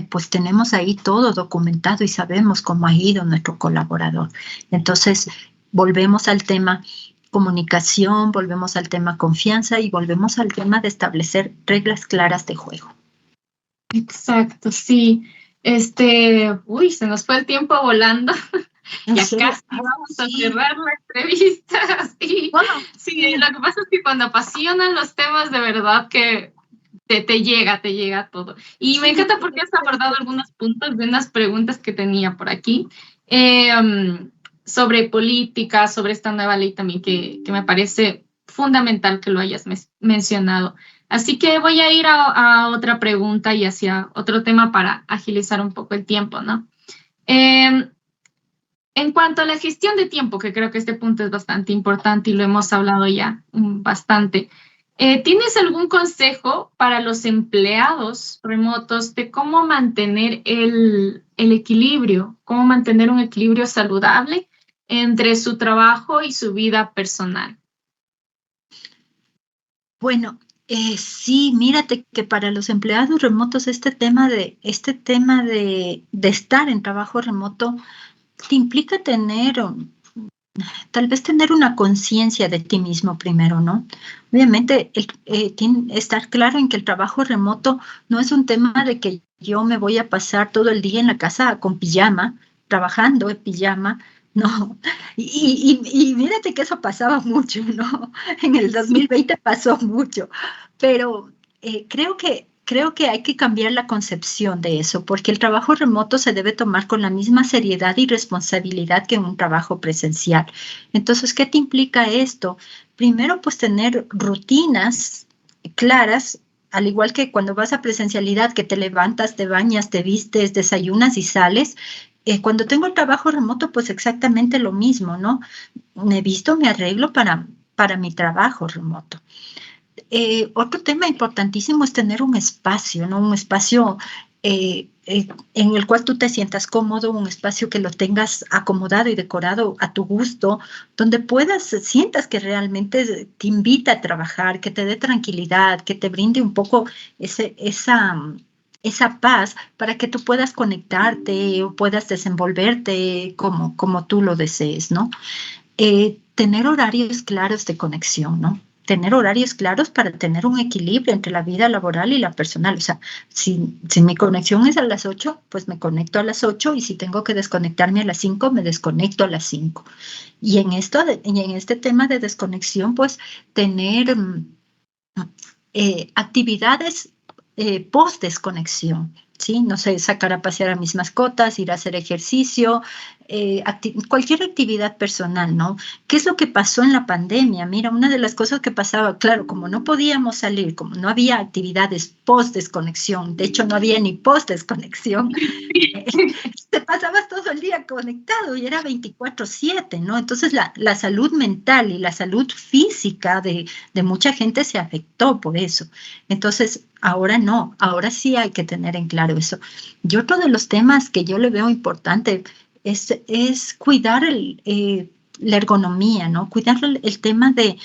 pues tenemos ahí todo documentado y sabemos cómo ha ido nuestro colaborador. Entonces, volvemos al tema comunicación, volvemos al tema confianza y volvemos al tema de establecer reglas claras de juego. Exacto, sí. Se nos fue el tiempo volando. Ya casi vamos a cerrar la entrevista. Sí. Bueno, sí, lo que pasa es que cuando apasionan los temas, de verdad que te llega todo. Y me encanta porque has abordado algunos puntos de unas preguntas que tenía por aquí. Sobre política, sobre esta nueva ley también que me parece fundamental que lo hayas mencionado. Así que voy a ir a otra pregunta y hacia otro tema para agilizar un poco el tiempo, ¿no? En cuanto a la gestión de tiempo, que creo que este punto es bastante importante y lo hemos hablado ya bastante, ¿tienes algún consejo para los empleados remotos de cómo mantener el equilibrio, cómo mantener un equilibrio saludable entre su trabajo y su vida personal? Bueno, sí, mírate que para los empleados remotos este tema de estar en trabajo remoto te implica tener tal vez tener una conciencia de ti mismo primero, ¿no? Obviamente, estar claro en que el trabajo remoto no es un tema de que yo me voy a pasar todo el día en la casa con pijama, trabajando en pijama, no. Y mírate que eso pasaba mucho, ¿no? En el 2020 pasó mucho, pero creo que hay que cambiar la concepción de eso, porque el trabajo remoto se debe tomar con la misma seriedad y responsabilidad que un trabajo presencial. Entonces, ¿qué te implica esto? Primero, pues tener rutinas claras, al igual que cuando vas a presencialidad, que te levantas, te bañas, te vistes, desayunas y sales. Cuando tengo el trabajo remoto, pues exactamente lo mismo, ¿no? Me visto, me arreglo para mi trabajo remoto. Otro tema importantísimo es tener un espacio, ¿no? Un espacio en el cual tú te sientas cómodo, un espacio que lo tengas acomodado y decorado a tu gusto, donde sientas que realmente te invita a trabajar, que te dé tranquilidad, que te brinde un poco esa paz para que tú puedas conectarte o puedas desenvolverte como tú lo desees, ¿no? Tener horarios claros de conexión, ¿no? Tener horarios claros para tener un equilibrio entre la vida laboral y la personal. O sea, si mi conexión es a las 8, pues me conecto a las 8 y si tengo que desconectarme a las 5, me desconecto a las 5. Y en este tema de desconexión, pues tener actividades post desconexión, ¿sí? No sé, sacar a pasear a mis mascotas, ir a hacer ejercicio, cualquier actividad personal, ¿no? ¿Qué es lo que pasó en la pandemia? Mira, una de las cosas que pasaba, claro, como no podíamos salir, como no había actividades post desconexión, de hecho no había ni post desconexión, te pasabas todo el día conectado y era 24/7, ¿no? Entonces la salud mental y la salud física de mucha gente se afectó por eso. Entonces, ahora no, ahora sí hay que tener en claro eso. Y otro de los temas que yo le veo importante es cuidar la ergonomía, ¿no? Cuidar el tema de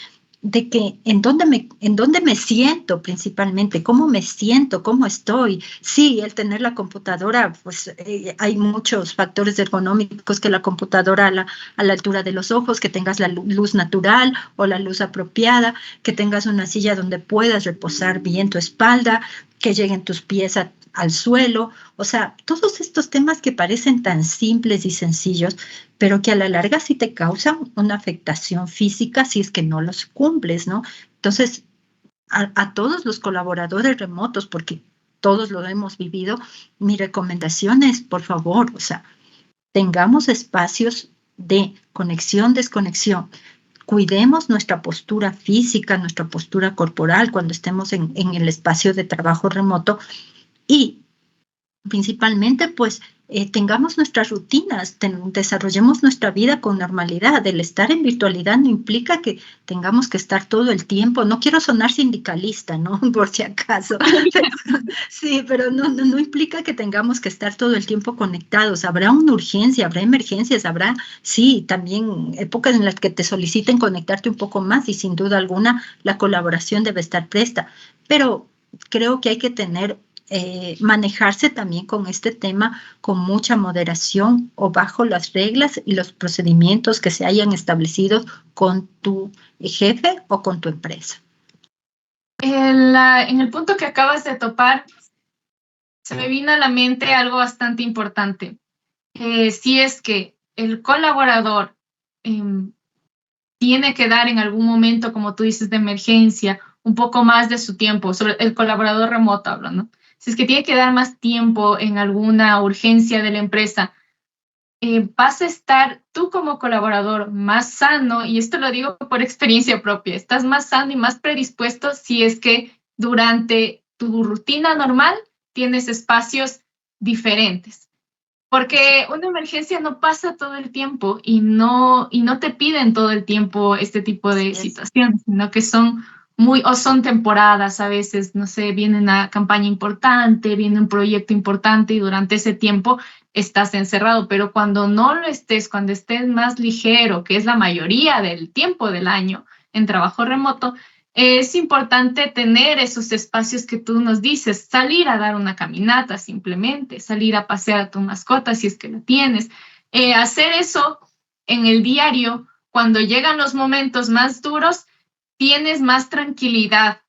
que en dónde me siento principalmente, cómo me siento, cómo estoy. Sí, el tener la computadora, pues hay muchos factores ergonómicos, que la computadora a la altura de los ojos, que tengas la luz natural o la luz apropiada, que tengas una silla donde puedas reposar bien tu espalda, que lleguen tus pies al suelo. O sea, todos estos temas que parecen tan simples y sencillos, pero que a la larga sí te causan una afectación física si es que no los cumples, ¿no? Entonces, a todos los colaboradores remotos, porque todos lo hemos vivido, mi recomendación es, por favor, o sea, tengamos espacios de conexión, desconexión. Cuidemos nuestra postura física, nuestra postura corporal cuando estemos en el espacio de trabajo remoto y principalmente, pues, tengamos nuestras rutinas, desarrollemos nuestra vida con normalidad. El estar en virtualidad no implica que tengamos que estar todo el tiempo. No quiero sonar sindicalista, ¿no? Por si acaso. Sí, pero no implica que tengamos que estar todo el tiempo conectados. Habrá una urgencia, habrá emergencias, habrá, sí, también épocas en las que te soliciten conectarte un poco más y sin duda alguna la colaboración debe estar presta. Pero creo que hay que manejarse también con este tema con mucha moderación o bajo las reglas y los procedimientos que se hayan establecido con tu jefe o con tu empresa. En el punto que acabas de topar, se me vino a la mente algo bastante importante. Si es que el colaborador tiene que dar en algún momento, como tú dices, de emergencia, un poco más de su tiempo, sobre el colaborador remoto hablando. Si es que tiene que dar más tiempo en alguna urgencia de la empresa, vas a estar tú como colaborador más sano, y esto lo digo por experiencia propia, estás más sano y más predispuesto si es que durante tu rutina normal tienes espacios diferentes. Porque una emergencia no pasa todo el tiempo y no te piden todo el tiempo este tipo de situaciones, sino que son temporadas a veces, no sé, viene una campaña importante, viene un proyecto importante y durante ese tiempo estás encerrado, pero cuando no lo estés, cuando estés más ligero, que es la mayoría del tiempo del año en trabajo remoto, es importante tener esos espacios que tú nos dices, salir a dar una caminata simplemente, salir a pasear a tu mascota si es que la tienes. Hacer eso en el diario cuando llegan los momentos más duros, tienes más tranquilidad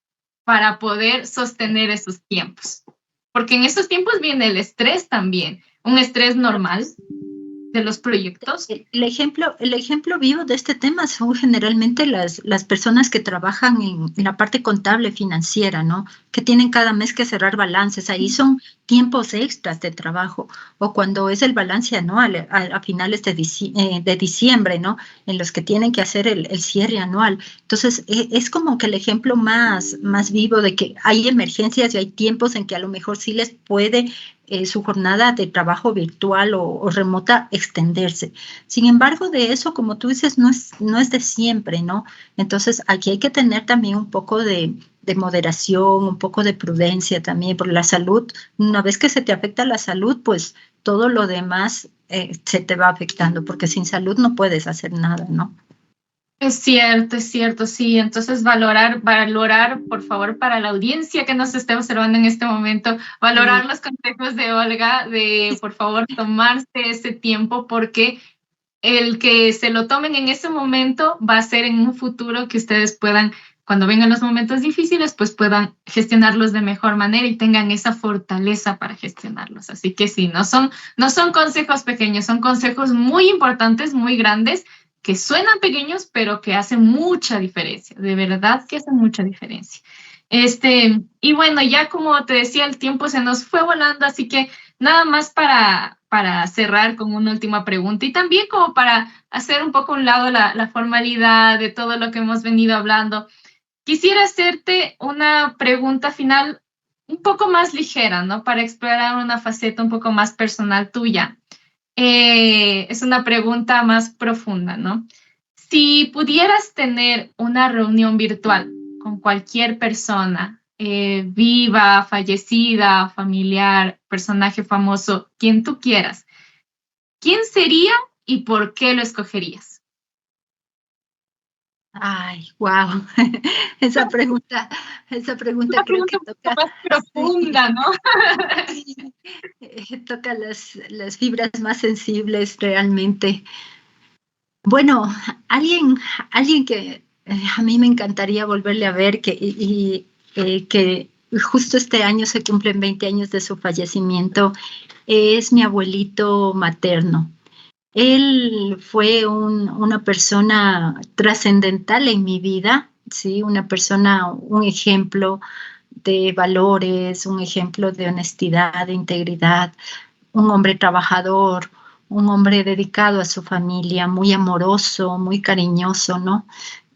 para poder sostener esos tiempos. Porque en esos tiempos viene el estrés también, un estrés normal de los proyectos. El ejemplo vivo de este tema son generalmente las personas que trabajan en la parte contable financiera, ¿no? Que tienen cada mes que cerrar balances. Ahí son tiempos extras de trabajo. O cuando es el balance anual, a finales de diciembre, ¿no? En los que tienen que hacer el cierre anual. Entonces, es como que el ejemplo más vivo de que hay emergencias y hay tiempos en que a lo mejor sí les puede su jornada de trabajo virtual o remota extenderse. Sin embargo, de eso, como tú dices, no es de siempre, ¿no? Entonces, aquí hay que tener también un poco de moderación, un poco de prudencia también, por la salud. Una vez que se te afecta la salud, pues todo lo demás se te va afectando, porque sin salud no puedes hacer nada, ¿no? Es cierto, sí. Entonces, valorar, por favor, para la audiencia que nos esté observando en este momento, Y, valorar los consejos de Olga, de, por favor, tomarse ese tiempo, porque el que se lo tomen en ese momento va a ser en un futuro que ustedes puedan, cuando vengan los momentos difíciles, pues puedan gestionarlos de mejor manera y tengan esa fortaleza para gestionarlos. Así que sí, no son consejos pequeños, son consejos muy importantes, muy grandes, que suenan pequeños, pero que hacen mucha diferencia, de verdad que hacen mucha diferencia. Y bueno, ya como te decía, el tiempo se nos fue volando, así que nada más para cerrar con una última pregunta y también como para hacer un poco a un lado la formalidad de todo lo que hemos venido hablando. Quisiera hacerte una pregunta final un poco más ligera, ¿no? Para explorar una faceta un poco más personal tuya. Es una pregunta más profunda, ¿no? Si pudieras tener una reunión virtual con cualquier persona, viva, fallecida, familiar, personaje famoso, quien tú quieras, ¿quién sería y por qué lo escogerías? ay, wow. Esa pregunta Una creo que pregunta un poco toca, más sí, profunda, ¿no? sí, toca las fibras más sensibles realmente. Bueno, alguien, alguien que a mí me encantaría volverle a ver que justo este año se cumplen 20 años de su fallecimiento, es mi abuelito materno. Él fue una persona trascendental en mi vida, ¿sí? Una persona, un ejemplo de valores, un ejemplo de honestidad, de integridad, un hombre trabajador, un hombre dedicado a su familia, muy amoroso, muy cariñoso, ¿no?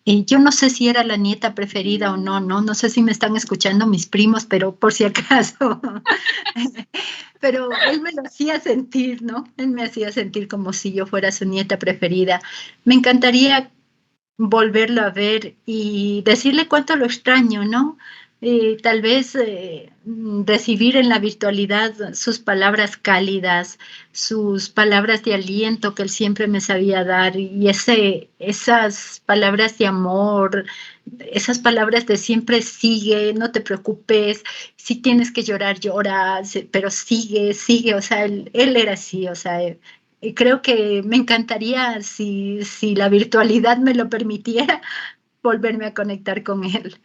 Yo no sé si era la nieta preferida o no, ¿no? No sé si me están escuchando mis primos, pero por si acaso. Pero él me lo hacía sentir, ¿no? Él me hacía sentir como si yo fuera su nieta preferida. Me encantaría volverlo a ver y decirle cuánto lo extraño, ¿no? Tal vez recibir en la virtualidad sus palabras cálidas, sus palabras de aliento que él siempre me sabía dar y esas palabras de amor, esas palabras de siempre sigue, no te preocupes, si tienes que llorar, llora, pero sigue, sigue, o sea, él era así, o sea, creo que me encantaría, si la virtualidad me lo permitiera, volverme a conectar con él.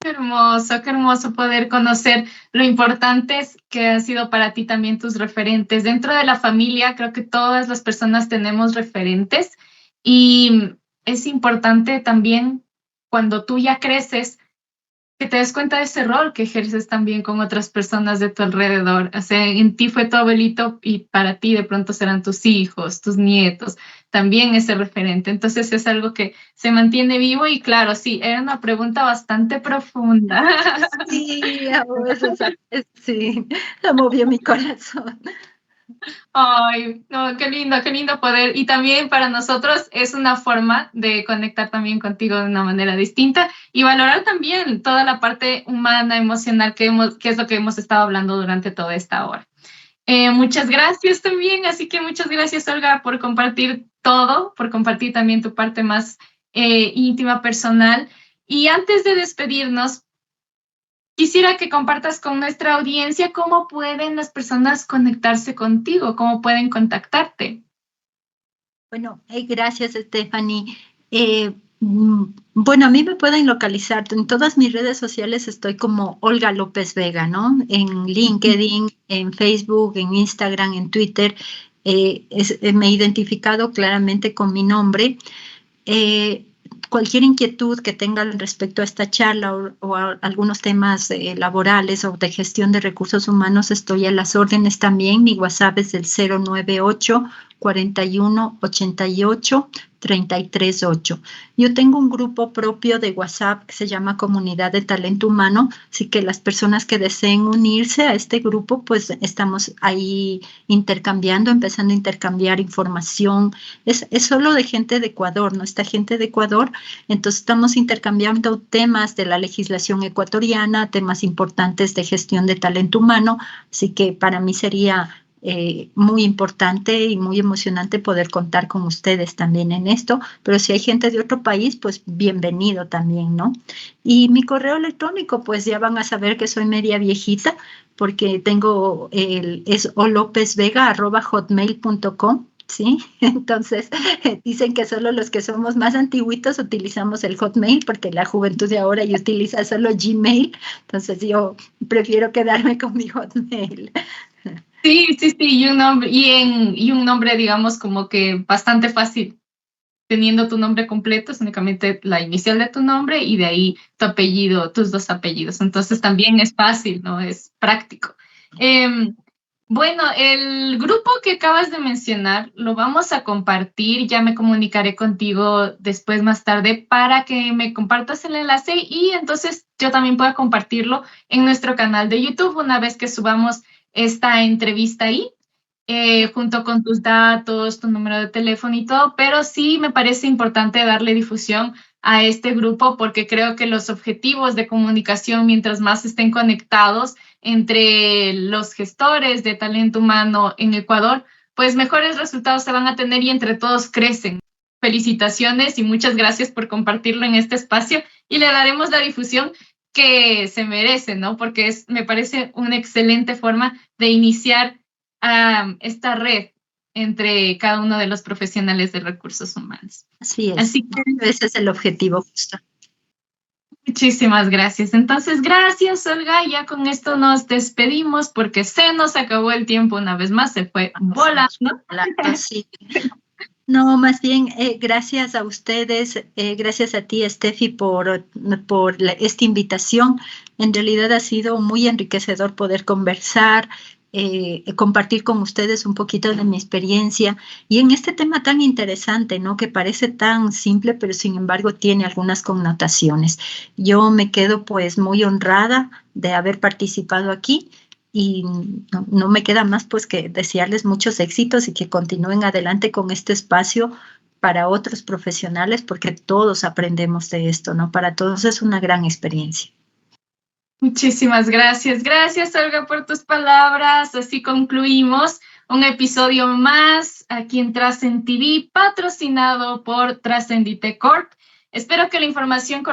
Qué hermoso poder conocer lo importantes que han sido para ti también tus referentes. Dentro de la familia, creo que todas las personas tenemos referentes y es importante también cuando tú ya creces que te des cuenta de ese rol que ejerces también con otras personas de tu alrededor. O sea, en ti fue tu abuelito y para ti de pronto serán tus hijos, tus nietos, también ese referente. Entonces es algo que se mantiene vivo y claro, sí, era una pregunta bastante profunda. Sí, oh, sí, movió mi corazón. Ay, no, qué lindo poder. Y también para nosotros es una forma de conectar también contigo de una manera distinta y valorar también toda la parte humana, emocional que es lo que hemos estado hablando durante toda esta hora. Muchas gracias también, así que muchas gracias, Olga, por compartir todo, por compartir también tu parte más íntima, personal. Y antes de despedirnos, quisiera que compartas con nuestra audiencia cómo pueden las personas conectarse contigo, cómo pueden contactarte. Bueno, gracias, Stephanie. Bueno, a mí me pueden localizar en todas mis redes sociales, estoy como Olga López Vega, ¿no? En LinkedIn, en Facebook, en Instagram, en Twitter. Me he identificado claramente con mi nombre. Eh, Cualquier inquietud que tengan respecto a esta charla o a algunos temas laborales o de gestión de recursos humanos, estoy a las órdenes también. Mi WhatsApp es el 098 41 88 338. Yo tengo un grupo propio de WhatsApp que se llama Comunidad de Talento Humano, así que las personas que deseen unirse a este grupo, pues estamos ahí intercambiando, empezando a intercambiar información. Es solo de gente de Ecuador, ¿no? Esta gente de Ecuador, entonces estamos intercambiando temas de la legislación ecuatoriana, temas importantes de gestión de talento humano, así que para mí sería muy importante y muy emocionante poder contar con ustedes también en esto, pero si hay gente de otro país, pues bienvenido también, ¿no? Y mi correo electrónico, pues ya van a saber que soy media viejita, porque tengo es olopezvega@hotmail.com. ¿Sí? Entonces, dicen que solo los que somos más antiguitos utilizamos el Hotmail porque la juventud de ahora ya utiliza solo Gmail. Entonces, yo prefiero quedarme con mi Hotmail. Sí, sí, sí, y un nombre, digamos, como que bastante fácil, teniendo tu nombre completo, es únicamente la inicial de tu nombre y de ahí tu apellido, tus dos apellidos. Entonces también es fácil, ¿no? Es práctico. Eh, bueno, el grupo que acabas de mencionar lo vamos a compartir, ya me comunicaré contigo después más tarde para que me compartas el enlace y entonces yo también pueda compartirlo en nuestro canal de YouTube una vez que subamos esta entrevista ahí junto con tus datos, tu número de teléfono y todo, pero sí me parece importante darle difusión a este grupo porque creo que los objetivos de comunicación, mientras más estén conectados entre los gestores de talento humano en Ecuador, pues mejores resultados se van a tener y entre todos crecen. Felicitaciones y muchas gracias por compartirlo en este espacio y le daremos la difusión que se merece, ¿no? Porque me parece una excelente forma de iniciar esta red entre cada uno de los profesionales de recursos humanos. Así es. Así que Ese es el objetivo justo. muchísimas gracias. Entonces, gracias, Olga. Ya con esto nos despedimos porque se nos acabó el tiempo una vez más, se fue volando. Sí. No, más bien, gracias a ustedes, gracias a ti, Steffi, por esta invitación. En realidad ha sido muy enriquecedor poder conversar, compartir con ustedes un poquito de mi experiencia y en este tema tan interesante, ¿no? Que parece tan simple, pero sin embargo tiene algunas connotaciones. Yo me quedo pues muy honrada de haber participado aquí y no me queda más pues que desearles muchos éxitos y que continúen adelante con este espacio para otros profesionales, porque todos aprendemos de esto, ¿no? Para todos es una gran experiencia. Muchísimas gracias. Gracias, Olga, por tus palabras. Así concluimos un episodio más aquí en Trascend TV, patrocinado por Trascendite Corp. Espero que la información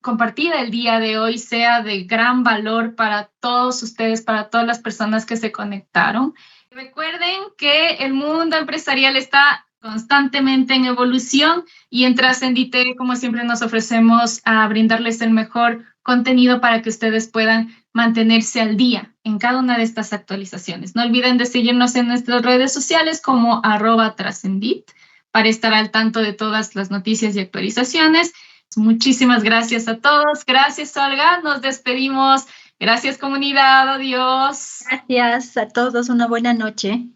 compartida el día de hoy sea de gran valor para todos ustedes, para todas las personas que se conectaron. Recuerden que el mundo empresarial está constantemente en evolución y en Trascendite, como siempre, nos ofrecemos a brindarles el mejor contenido para que ustedes puedan mantenerse al día en cada una de estas actualizaciones. No olviden de seguirnos en nuestras redes sociales como @Trascendit para estar al tanto de todas las noticias y actualizaciones. Muchísimas gracias a todos. Gracias, Olga. Nos despedimos. Gracias, comunidad. Adiós. Gracias a todos. Una buena noche.